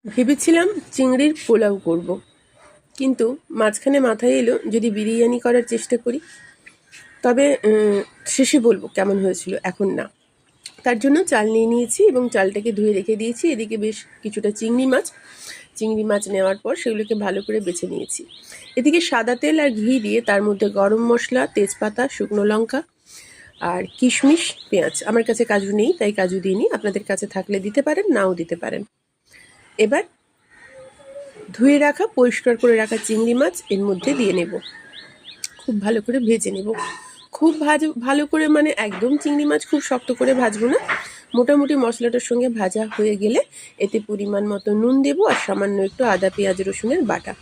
ভেবেছিলাম চিংড়ির পোলাও করব, কিন্তু মাঝখানে মাথায় এলো যদি বিরিয়ানি করার চেষ্টা করি তবে শেষে বলবো কেমন হয়েছিল, এখন না। তার জন্য চাল নিয়ে নিয়েছি এবং চালটাকে ধুয়ে রেখে দিয়েছি। এদিকে বেশ কিছুটা চিংড়ি মাছ নেওয়ার পর সেগুলোকে ভালো করে বেছে নিয়েছি। এদিকে সাদা তেল আর ঘি দিয়ে তার মধ্যে গরম মশলা, তেজপাতা, শুকনো লঙ্কা আর কিশমিশ, পেঁয়াজ। আমার কাছে কাজু নেই তাই কাজু দিইনি, আপনাদের কাছে থাকলে দিতে পারেন, নাও দিতে পারেন। এবার ধুয়ে রাখা, পরিষ্কার করে রাখা চিংড়ি মাছ এর মধ্যে দিয়ে নেব, খুব ভালো করে ভেজে নেব। খুব ভালো করে মানে একদম চিংড়ি মাছ খুব শক্ত করে ভাজবো না, মোটামুটি মশলাটার সঙ্গে ভাজা হয়ে গেলে এতে পরিমাণ মতো নুন দেব আর সামান্য একটু আদা পেঁয়াজ রসুনের বাটা।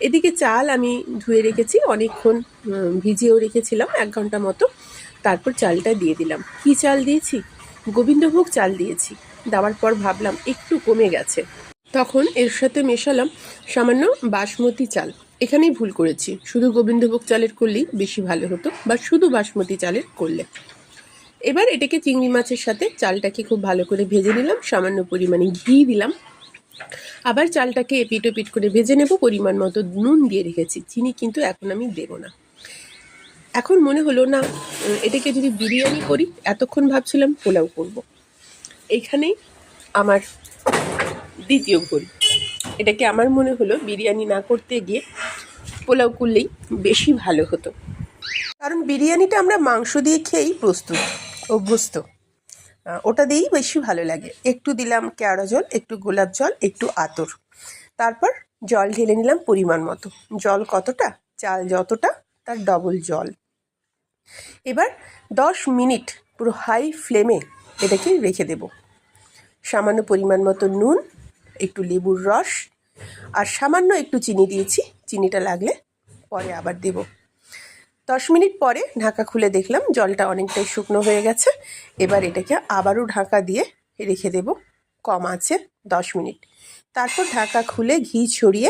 এদিকে চাল আমি ধুয়ে রেখেছি, অনেকক্ষণ ভিজিয়েও রেখেছিলাম, 1 ঘন্টা মতো। তারপর চালটা দিয়ে দিলাম। কী চাল দিয়েছি? গোবিন্দভোগ চাল দিয়েছি। দেওয়ার পর ভাবলাম একটু কমে গেছে, তখন এর সাথে মেশালাম সামান্য বাসমতি চাল। এখানেই ভুল করেছি, শুধু গোবিন্দভোগ চালের করলেই বেশি ভালো হতো, বা শুধু বাসমতি চালের করলে। এবার এটাকে চিংড়ি মাছের সাথে চালটাকে খুব ভালো করে ভেজে নিলাম, সামান্য পরিমাণে ঘি দিলাম। আবার চালটাকে এপিট ওপিট করে ভেজে নেব। পরিমাণ মতো নুন দিয়ে রেখেছি, চিনি কিন্তু এখন আমি দেব না। এখন মনে হলো না, এটাকে যদি বিরিয়ানি করি, এতক্ষণ ভাবছিলাম পোলাও করব। এইখানেই আমার দ্বিতীয় ভুল। এটাকে আমার মনে হলো বিরিয়ানি না করতে গিয়ে পোলাও করলেই বেশি ভালো হতো, কারণ বিরিয়ানিটা আমরা মাংস দিয়ে খেয়েই অভ্যস্ত, ওটা দিয়েই বেশি ভালো লাগে। একটু দিলাম কেওড়া জল, একটু গোলাপ জল, একটু আতর, তারপর জল ঢেলে নিলাম পরিমাণ মতো। জল কতটা, চাল যতটা তার ডবল জল। এবার 10 মিনিট পুরো হাই ফ্লেমে এটাকে রেখে দেব। সামান্য পরিমাণ মতো নুন, একটু লেবুর রস আর সামান্য একটু চিনি দিয়েছি, চিনিটা লাগলে পরে আবার দেব। 10 মিনিট পরে ঢাকা খুলে দেখলাম জলটা অনেকটাই শুকনো হয়ে গেছে। এবার এটাকে আবারও ঢাকা দিয়ে রেখে দেব কম আঁচে 10 মিনিট। তারপর ঢাকা খুলে ঘি ছড়িয়ে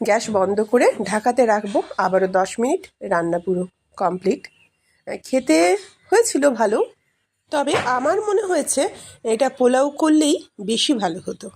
গ্যাস বন্ধ করে ঢাকাতে রাখবো আবারও 10 মিনিট। রান্না পুরো কমপ্লিট। খেতে হয়েছিল ভালো, তবে আমার মনে হয়েছে এটা পোলাও করলেই বেশি ভালো হতো।